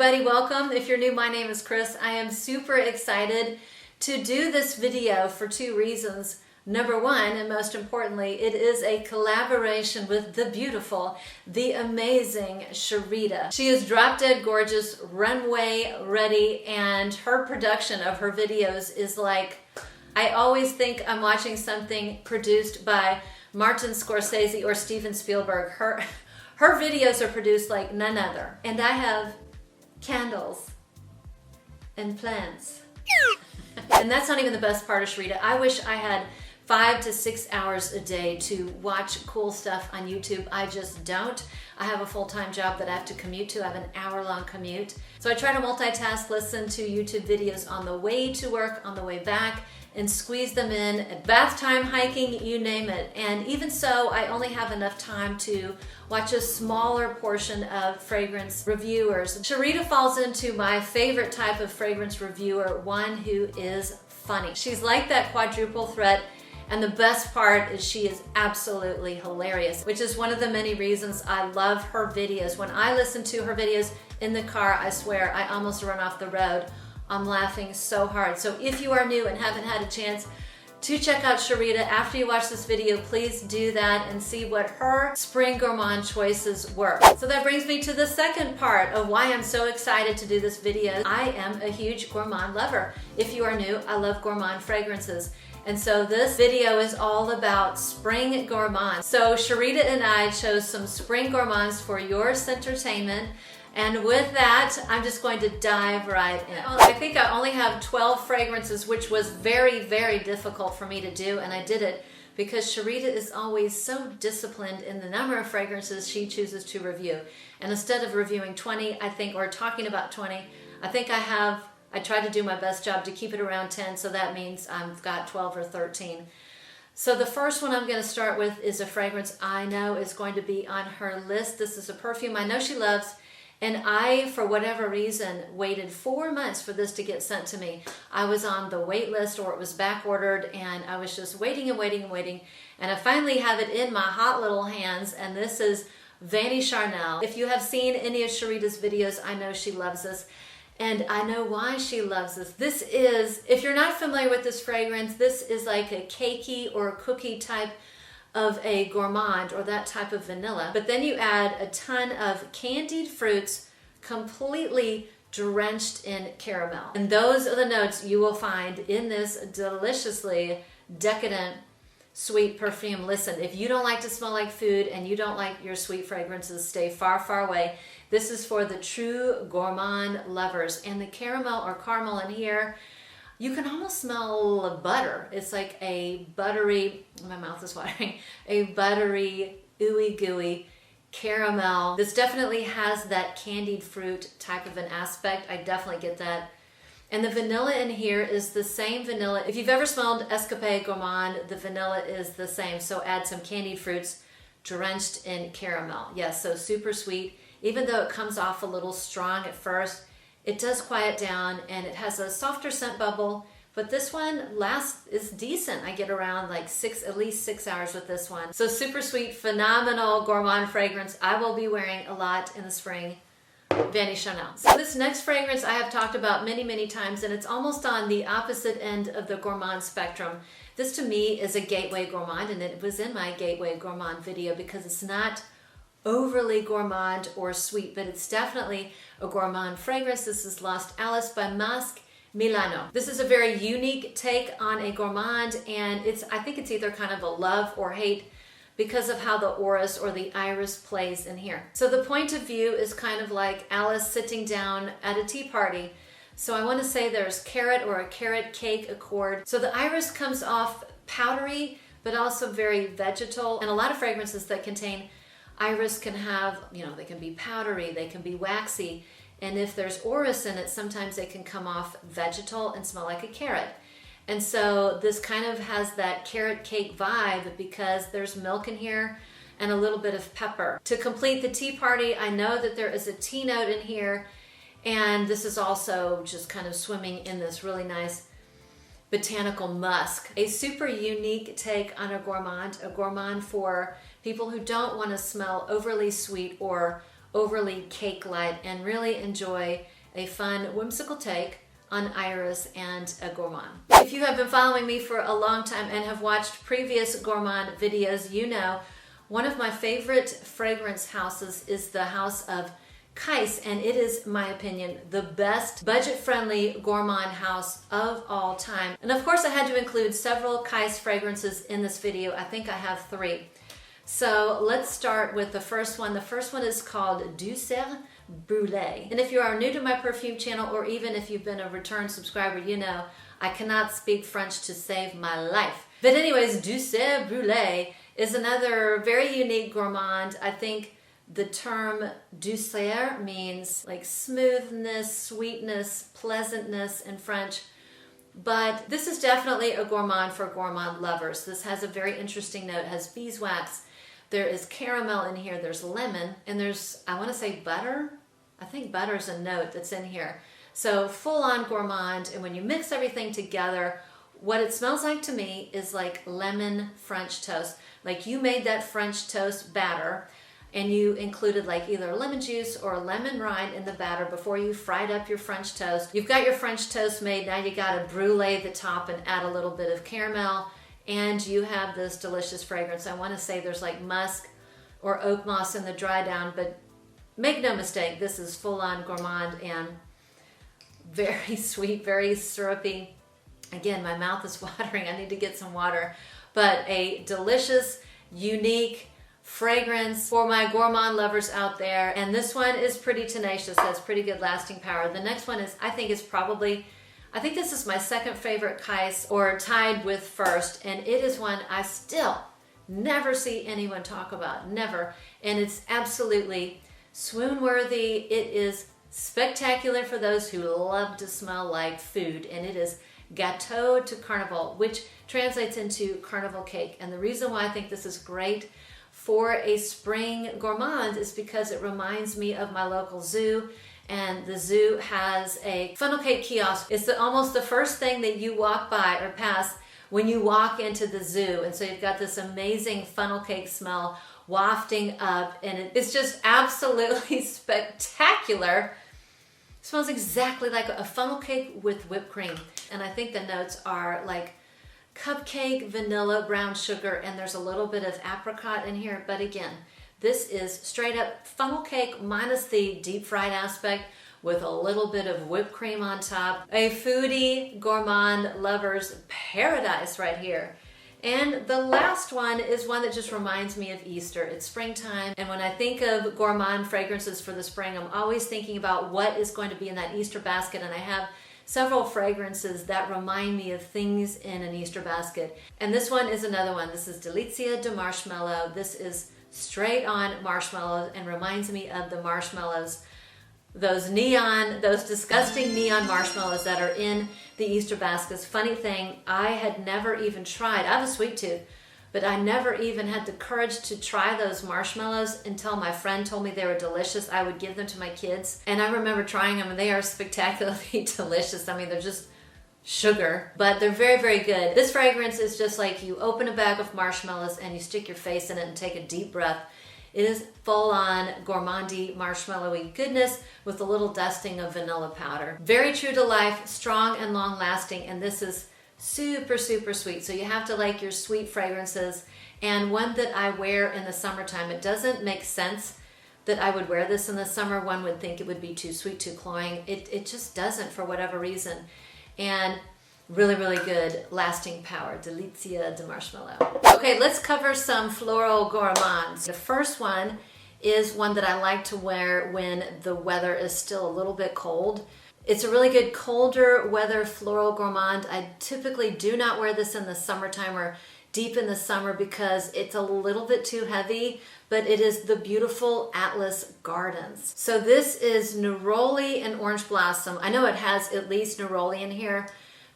everybody, welcome. If you're new, my name is Chris. I am super excited to do this video for two reasons. Number one, and most importantly, it is a collaboration with the beautiful, the amazing Sharida. She is drop dead gorgeous, runway ready, and her production of her videos is like, I always think I'm watching something produced by Martin Scorsese or Steven Spielberg. Her videos are produced like none other. And I have candles and plants. And that's not even the best part of Sharida. I wish I had 5 to 6 hours a day to watch cool stuff on YouTube. I just don't. I have a full-time job that I have to commute to. I have an hour-long commute. So I try to multitask, listen to YouTube videos on the way to work, on the way back, and squeeze them in at bath time, hiking, you name it. And even so, I only have enough time to watch a smaller portion of fragrance reviewers. Sharida falls into my favorite type of fragrance reviewer, one who is funny. She's like that quadruple threat, and the best part is she is absolutely hilarious, which is one of the many reasons I love her videos. When I listen to her videos in the car, I swear I almost run off the road. I'm laughing so hard. So if you are new and haven't had a chance to check out Sharida, after you watch this video, please do that and see what her spring gourmand choices were. So that brings me to the second part of why I'm so excited to do this video. I am a huge gourmand lover. If you are new, I love gourmand fragrances. And so this video is all about spring gourmands. So Sharida and I chose some spring gourmands for your entertainment. And with that, I'm just going to dive right in. I think I only have 12 fragrances, which was very, very difficult for me to do. And I did it because Sharida is always so disciplined in the number of fragrances she chooses to review. And instead of reviewing 20, I think, or talking about 20, I think I tried to do my best job to keep it around 10. So that means I've got 12 or 13. So the first one I'm going to start with is a fragrance I know is going to be on her list. This is a perfume I know she loves. And I, for whatever reason, waited 4 months for this to get sent to me. I was on the wait list, or it was back ordered, and I was just waiting and waiting and waiting. And I finally have it in my hot little hands, and this is Vani Charnel. If you have seen any of Sharida's videos, I know she loves this. And I know why she loves this. This is, if you're not familiar with this fragrance, this is like a cakey or a cookie type of a gourmand, or that type of vanilla. But then you add a ton of candied fruits completely drenched in caramel. And those are the notes you will find in this deliciously decadent sweet perfume. Listen, if you don't like to smell like food and you don't like your sweet fragrances, stay far, far away. This is for the true gourmand lovers. And the caramel or caramel in here, you can almost smell butter. It's like a buttery, my mouth is watering, a buttery, ooey gooey caramel. This definitely has that candied fruit type of an aspect. I definitely get that. And the vanilla in here is the same vanilla. If you've ever smelled Escapade Gourmand, the vanilla is the same. So add some candied fruits drenched in caramel. Yes, so super sweet. Even though it comes off a little strong at first, it does quiet down, and it has a softer scent bubble, but this one is decent. I get around like at least 6 hours with this one. So super sweet, phenomenal gourmand fragrance I will be wearing a lot in the spring, Vani Charnel. So this next fragrance I have talked about many, many times, and it's almost on the opposite end of the gourmand spectrum. This to me is a gateway gourmand, and it was in my gateway gourmand video because it's not overly gourmand or sweet, but it's definitely a gourmand fragrance. This is Lost Alice by Musk Milano. This is a very unique take on a gourmand, and I think it's either kind of a love or hate because of how the orris or the iris plays in here. So the point of view is kind of like Alice sitting down at a tea party. So I want to say there's carrot or a carrot cake accord. So the iris comes off powdery, but also very vegetal, and a lot of fragrances that contain iris can have, they can be powdery, they can be waxy, and if there's orris in it, sometimes they can come off vegetal and smell like a carrot. And so this kind of has that carrot cake vibe because there's milk in here and a little bit of pepper. To complete the tea party, I know that there is a tea note in here, and this is also just kind of swimming in this really nice botanical musk. A super unique take on a gourmand for people who don't want to smell overly sweet or overly cake-light and really enjoy a fun, whimsical take on iris and a gourmand. If you have been following me for a long time and have watched previous gourmand videos, you know one of my favorite fragrance houses is the house of Kais, and it is, in my opinion, the best budget-friendly gourmand house of all time. And of course I had to include several Kais fragrances in this video. I think I have 3. So let's start with the first one. The first one is called Douceur Brulee. And if you are new to my perfume channel, or even if you've been a return subscriber, you know I cannot speak French to save my life. But anyways, Douceur Brulee is another very unique gourmand. I think the term douceur means like smoothness, sweetness, pleasantness in French. But this is definitely a gourmand for gourmand lovers. This has a very interesting note. It has beeswax. There is caramel in here. There's lemon. And there's, I want to say butter. I think butter is a note that's in here. So full-on gourmand. And when you mix everything together, what it smells like to me is like lemon French toast. Like you made that French toast batter and you included like either lemon juice or lemon rind in the batter before you fried up your French toast. You've got your French toast made, now you gotta brulee the top and add a little bit of caramel, and you have this delicious fragrance. I wanna say there's like musk or oak moss in the dry down, but make no mistake, this is full-on gourmand and very sweet, very syrupy. Again, my mouth is watering, I need to get some water. But a delicious, unique fragrance for my gourmand lovers out there. And this one is pretty tenacious, has pretty good lasting power. The next one is, I think this is my second favorite Kais, or tied with first. And it is one I still never see anyone talk about, never. And it's absolutely swoon worthy. It is spectacular for those who love to smell like food. And it is Gateau de Carnival, which translates into Carnival Cake. And the reason why I think this is great for a spring gourmand is because it reminds me of my local zoo, and the zoo has a funnel cake kiosk. It's almost the first thing that you walk by or pass when you walk into the zoo. And so you've got this amazing funnel cake smell wafting up, and it's just absolutely spectacular. It smells exactly like a funnel cake with whipped cream. And I think the notes are like cupcake, vanilla, brown sugar, and there's a little bit of apricot in here. But again, this is straight up funnel cake minus the deep fried aspect with a little bit of whipped cream on top. A foodie gourmand lover's paradise right here. And the last one is one that just reminds me of Easter. It's springtime, and when I think of gourmand fragrances for the spring, I'm always thinking about what is going to be in that Easter basket, and I have several fragrances that remind me of things in an Easter basket. And this one is another one. This is Delicia de Marshmallow. This is straight on marshmallows and reminds me of the marshmallows, those disgusting neon marshmallows that are in the Easter baskets. Funny thing, I had never even tried, I have a sweet tooth, but I never even had the courage to try those marshmallows until my friend told me they were delicious. I would give them to my kids, and I remember trying them, and they are spectacularly delicious. I mean, they're just sugar, but they're very, very good. This fragrance is just like you open a bag of marshmallows and you stick your face in it and take a deep breath. It is full-on gourmandy, marshmallowy goodness with a little dusting of vanilla powder. Very true to life, strong and long-lasting, and this is super, super sweet. So you have to like your sweet fragrances, and one that I wear in the summertime. It doesn't make sense that I would wear this in the summer. One would think it would be too sweet, too cloying. It just doesn't for whatever reason. And really, really good lasting power. Delicia de Marshmallow. Okay, let's cover some floral gourmands. The first one is one that I like to wear when the weather is still a little bit cold. It's a really good colder weather floral gourmand. I typically do not wear this in the summertime or deep in the summer because it's a little bit too heavy, but it is the beautiful Atlas Gardens. So this is neroli and orange blossom. I know it has at least neroli in here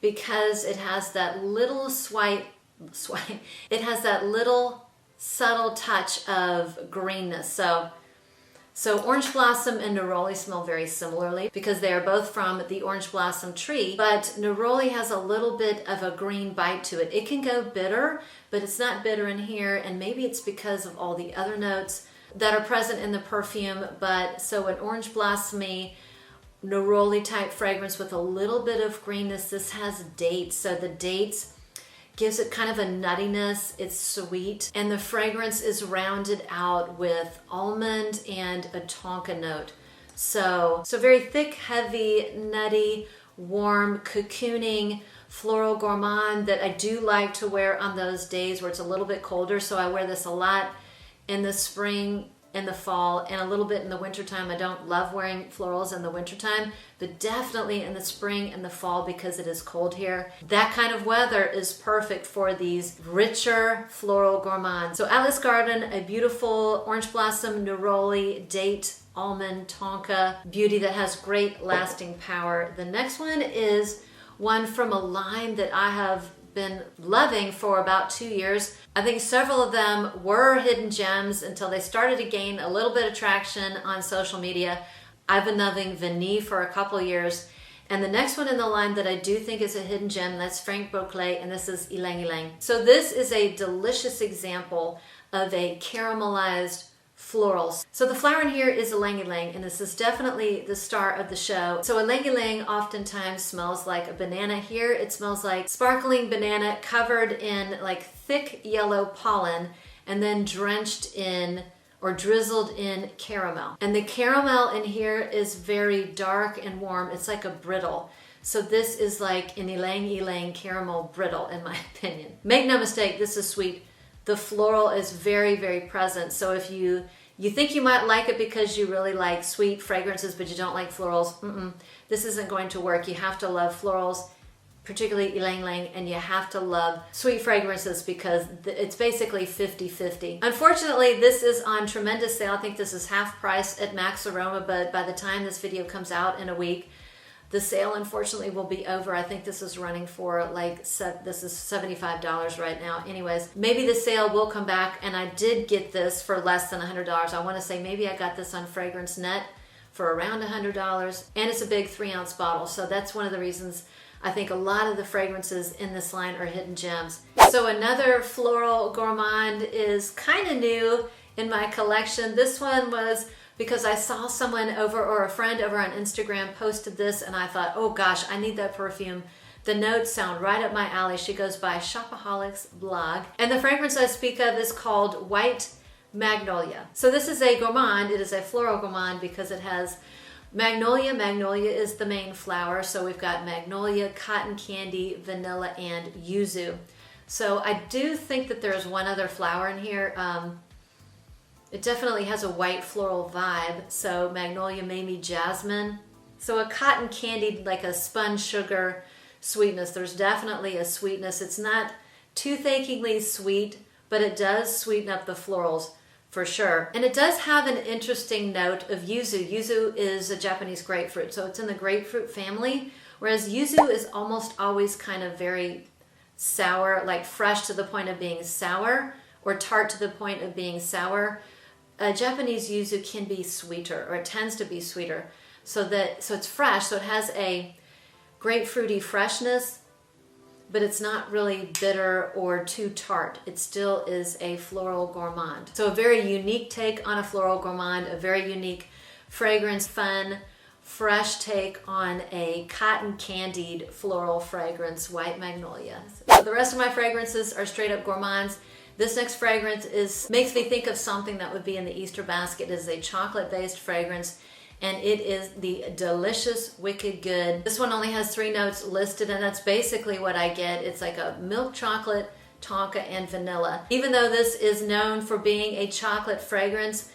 because it has that little it has that little subtle touch of greenness. So orange blossom and neroli smell very similarly because they are both from the orange blossom tree, but neroli has a little bit of a green bite to it. It can go bitter, but it's not bitter in here, and maybe it's because of all the other notes that are present in the perfume, but so an orange blossomy, neroli type fragrance with a little bit of greenness. This has dates, so the dates gives it kind of a nuttiness. It's sweet, and the fragrance is rounded out with almond and a tonka note. So very thick, heavy, nutty, warm, cocooning, floral gourmand that I do like to wear on those days where it's a little bit colder. So I wear this a lot in the spring and the fall, and a little bit in the wintertime. I don't love wearing florals in the wintertime, but definitely in the spring and the fall because it is cold here. That kind of weather is perfect for these richer floral gourmands. So Atlas Garden, a beautiful orange blossom, neroli, date, almond, tonka beauty that has great lasting power. The next one is one from a line that I have been loving for about 2 years. I think several of them were hidden gems until they started to gain a little bit of traction on social media. I've been loving Vanille for a couple years. And the next one in the line that I do think is a hidden gem, that's Frank Boucle, and this is Ylang Ylang. So this is a delicious example of a caramelized florals. So the flower in here is Ylang Ylang, and this is definitely the star of the show. So Ylang Ylang oftentimes smells like a banana. Here it smells like sparkling banana covered in like thick yellow pollen and then drenched in or drizzled in caramel. And the caramel in here is very dark and warm. It's like a brittle. So this is like an Ylang Ylang caramel brittle in my opinion. Make no mistake, this is sweet. The floral is very, very present. So if you think you might like it because you really like sweet fragrances, but you don't like florals, this isn't going to work. You have to love florals, particularly Ylang Ylang, and you have to love sweet fragrances because it's basically 50-50. Unfortunately, this is on tremendous sale. I think this is half price at Max Aroma, but by the time this video comes out in a week, the sale unfortunately will be over. I think this is running for like, this is $75 right now. Anyways, maybe the sale will come back, and I did get this for less than $100. I want to say maybe I got this on Fragrance Net for around $100, and it's a big 3-ounce bottle. So that's one of the reasons I think a lot of the fragrances in this line are hidden gems. So another floral gourmand is kind of new in my collection. This one was because I saw someone over, or a friend over on Instagram posted this, and I thought, oh gosh, I need that perfume. The notes sound right up my alley. She goes by Shopaholics Blog. And the fragrance I speak of is called White Magnolia. So this is a gourmand. It is a floral gourmand because it has Magnolia. Magnolia is the main flower. So we've got Magnolia, cotton candy, vanilla, and yuzu. So I do think that there's one other flower in here. It definitely has a white floral vibe. So Magnolia, maybe jasmine. So a cotton candied, like a spun sugar sweetness. There's definitely a sweetness. It's not tooth-achingly sweet, but it does sweeten up the florals for sure. And it does have an interesting note of yuzu. Yuzu is a Japanese grapefruit, so it's in the grapefruit family, whereas yuzu is almost always kind of very sour, like fresh to the point of being sour, or tart to the point of being sour. Japanese yuzu can be sweeter, or it tends to be sweeter. So it's fresh, so it has a grapefruity freshness, but it's not really bitter or too tart. It still is a floral gourmand. So a very unique take on a floral gourmand, a very unique fragrance, fun, fresh take on a cotton candied floral fragrance, White Magnolia. So the rest of my fragrances are straight up gourmands. This next fragrance makes me think of something that would be in the Easter basket. It is a chocolate-based fragrance, and it is the Delicious Wicked Good. This one only has 3 notes listed, and that's basically what I get. It's like a milk chocolate, tonka, and vanilla. Even though this is known for being a chocolate fragrance,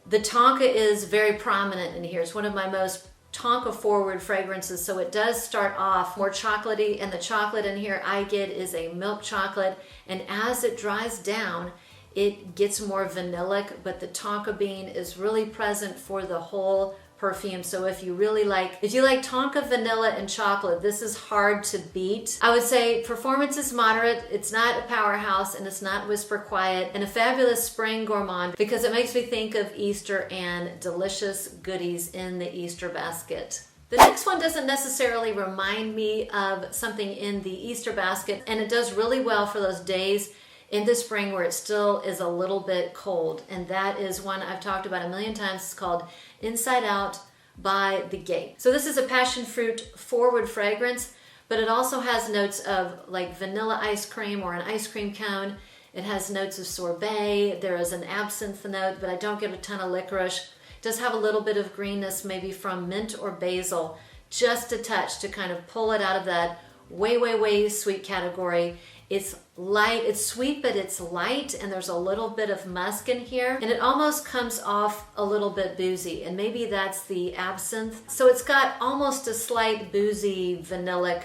the tonka is very prominent in here. It's one of my most tonka forward fragrances, so it does start off more chocolatey, and the chocolate in here I get is a milk chocolate, and as it dries down it gets more vanillic, but the tonka bean is really present for the whole perfume. So if you like tonka, vanilla, and chocolate, this is hard to beat. I would say performance is moderate, it's not a powerhouse, and it's not whisper quiet, and a fabulous spring gourmand because it makes me think of Easter and delicious goodies in the Easter basket. The next one doesn't necessarily remind me of something in the Easter basket, and it does really well for those days in the spring where it still is a little bit cold. And that is one I've talked about a million times. It's called Inside Out by The Gate. So this is a passion fruit forward fragrance, but it also has notes of like vanilla ice cream or an ice cream cone. It has notes of sorbet. There is an absinthe note, but I don't get a ton of licorice. It does have a little bit of greenness, maybe from mint or basil, just a touch to kind of pull it out of that way sweet category. It's light, it's sweet, but it's light, and there's a little bit of musk in here, and it almost comes off a little bit boozy, and maybe that's the absinthe. So it's got almost a slight boozy, vanillic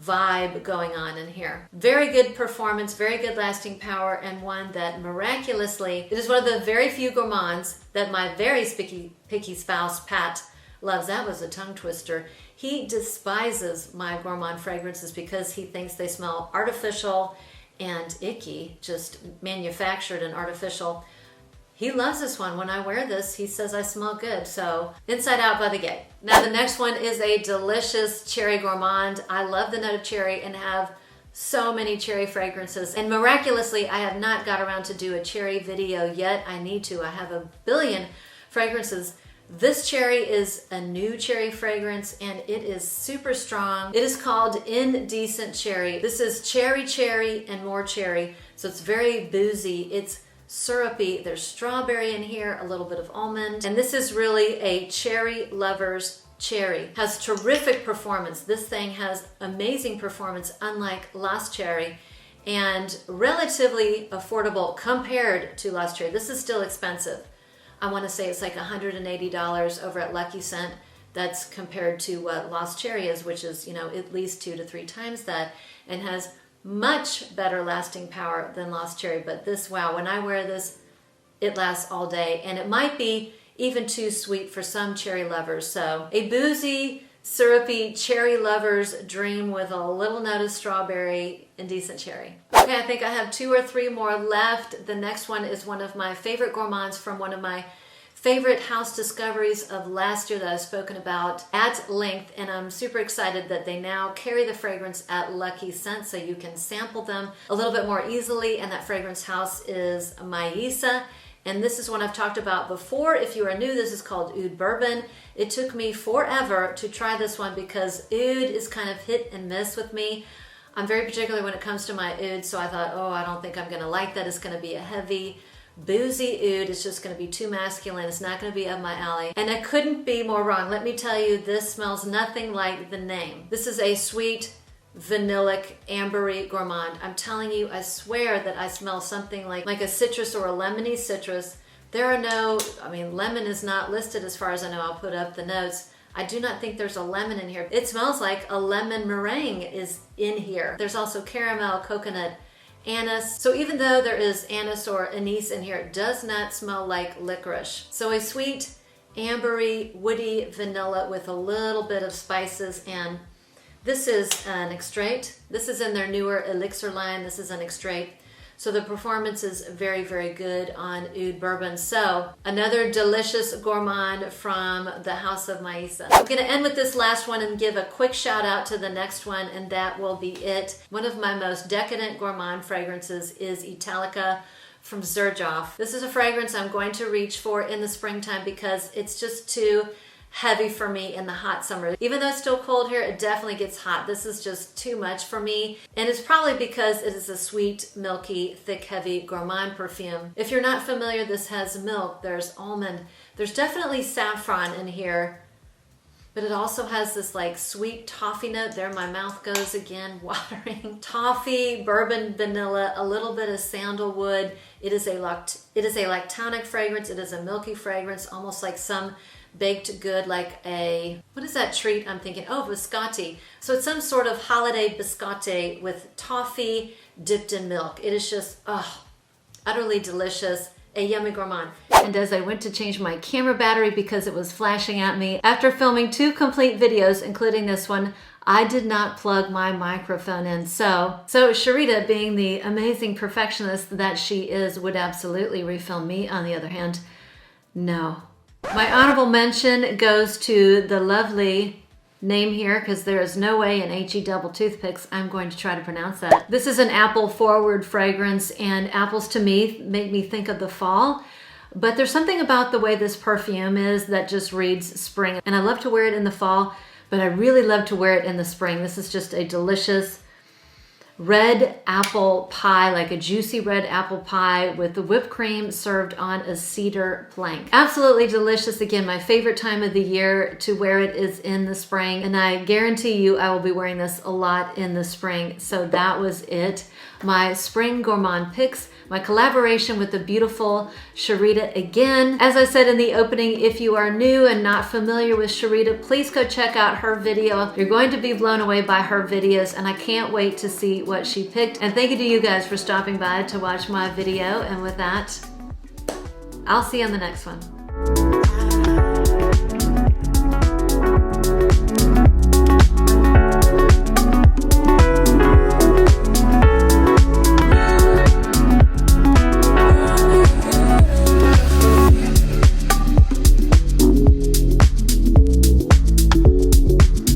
vibe going on in here. Very good performance, very good lasting power, and one that miraculously, it is one of the very few gourmands that my very picky spouse, Pat, loves. That was a tongue twister. He despises my gourmand fragrances because he thinks they smell artificial and icky, just manufactured and artificial. He loves this one. When I wear this, he says I smell good. So Inside Out by The Gate. Now the next one is a delicious cherry gourmand. I love the note of cherry and have so many cherry fragrances. And miraculously, I have not got around to do a cherry video yet. I need to. I have a billion fragrances. This cherry is a new cherry fragrance and it is super strong. It is called Indecent Cherry. This is cherry and more cherry. So it's very boozy. It's syrupy. There's strawberry in here, a little bit of almond. And this is really a cherry lover's cherry. Has terrific performance. This thing has amazing performance, unlike Lost Cherry, and relatively affordable compared to Lost Cherry. This is still expensive. I want to say it's like $180 over at Lucky Scent. That's compared to what Lost Cherry is, which is, you know, at least 2 to 3 times that, and has much better lasting power than Lost Cherry. But this, wow, when I wear this, it lasts all day, and it might be even too sweet for some cherry lovers. So a boozy, syrupy cherry lover's dream with a little note of strawberry, Indecent Cherry. Okay, I think I have 2 or 3 more left. The next one is one of my favorite gourmands from one of my favorite house discoveries of last year that I've spoken about at length, and I'm super excited that they now carry the fragrance at Lucky Scent so you can sample them a little bit more easily, and that fragrance house is Maissa. And this is one I've talked about before. If you are new, this is called Oud Bourbon. It took me forever to try this one because Oud is kind of hit and miss with me. I'm very particular when it comes to my Oud, so I thought, oh, I don't think I'm gonna like that. It's gonna be a heavy, boozy Oud. It's just gonna be too masculine. It's not gonna be up my alley. And I couldn't be more wrong. Let me tell you, this smells nothing like the name. This is a sweet, vanillic, ambery gourmand. I'm telling you, I swear that I smell something like a citrus or a lemony citrus. There are no, I mean, lemon is not listed as far as I know. I'll put up the notes. I do not think there's a lemon in here. It smells like a lemon meringue is in here. There's also caramel, coconut, anise. So even though there is anise or anise in here, it does not smell like licorice. So a sweet, ambery, woody vanilla with a little bit of spices, and this is an extrait. This is in their newer Elixir line. This is an extrait. So the performance is very, very good on Oud Bourbon. So another delicious gourmand from the house of Maissa. I'm gonna end with this last one and give a quick shout out to the next one, and that will be it. One of my most decadent gourmand fragrances is Italica from Xerjoff. This is a fragrance I'm going to reach for in the springtime because it's just too heavy for me in the hot summer. Even though it's still cold here, it definitely gets hot. This is just too much for me. And it's probably because it is a sweet, milky, thick, heavy gourmand perfume. If you're not familiar, this has milk, there's almond, there's definitely saffron in here, but it also has this like sweet toffee note. There my mouth goes again, watering. Toffee, bourbon, vanilla, a little bit of sandalwood. It is a lactonic fragrance. It is a milky fragrance, almost like some baked good, like a, what is that treat I'm thinking? Oh, biscotti. So it's some sort of holiday biscotti with toffee dipped in milk. It is just, utterly delicious. A yummy gourmand. And as I went to change my camera battery because it was flashing at me, after filming 2 complete videos, including this one, I did not plug my microphone in. So Sharida, being the amazing perfectionist that she is, would absolutely refilm me. On the other hand, no. My honorable mention goes to the lovely name here because there is no way in HE double toothpicks I'm going to try to pronounce that. This is an apple forward fragrance, and apples to me make me think of the fall. But there's something about the way this perfume is that just reads spring. And I love to wear it in the fall, but I really love to wear it in the spring. This is just a delicious red apple pie, like a juicy red apple pie with the whipped cream served on a cedar plank. Absolutely delicious. Again, my favorite time of the year to wear it is in the spring, and I guarantee you I will be wearing this a lot in the spring. So that was it. My spring gourmand picks, my collaboration with the beautiful Sharida again. As I said in the opening, if you are new and not familiar with Sharida, please go check out her video. You're going to be blown away by her videos, and I can't wait to see what she picked. And thank you to you guys for stopping by to watch my video. And with that, I'll see you on the next one.